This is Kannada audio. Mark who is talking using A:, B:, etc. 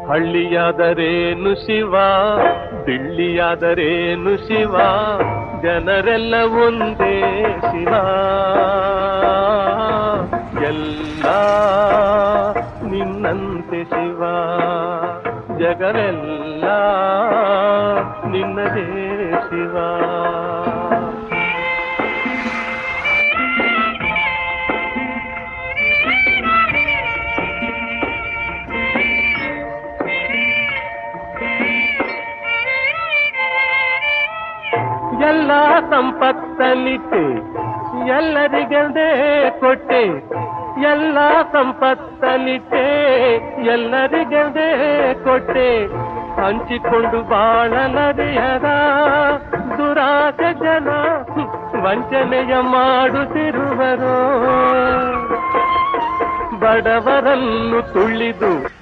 A: ಹಳ್ಳಿಯಾದರೇನು ಶಿವ, ದಿಳ್ಳಿಯಾದರೇನು ಶಿವ, ಜನರೆಲ್ಲ ಒಂದೇ ಶಿವ. ಎಲ್ಲ ನಿನ್ನಂತೆ ಶಿವ, ಜಗವೆಲ್ಲ ನಿನ್ನದೇ ಶಿವ. ಎಲ್ಲ ಸಂಪತ್ತನಿಟ್ಟೆ ಎಲ್ಲರಿಗೆಲ್ದೇ ಕೊಟ್ಟೆ, ಎಲ್ಲ ಸಂಪತ್ತನಿಟ್ಟೆ ಎಲ್ಲರಿಗೆಲ್ದೇ ಕೊಟ್ಟೆ, ಹಂಚಿಕೊಂಡು ಬಾಳಲರಿಯದ ದುರಾಸೆ ಜನ ವಂಚನೆಯ ಮಾಡುತ್ತಿರುವರು. ಬಡವರನ್ನು ತುಳಿದು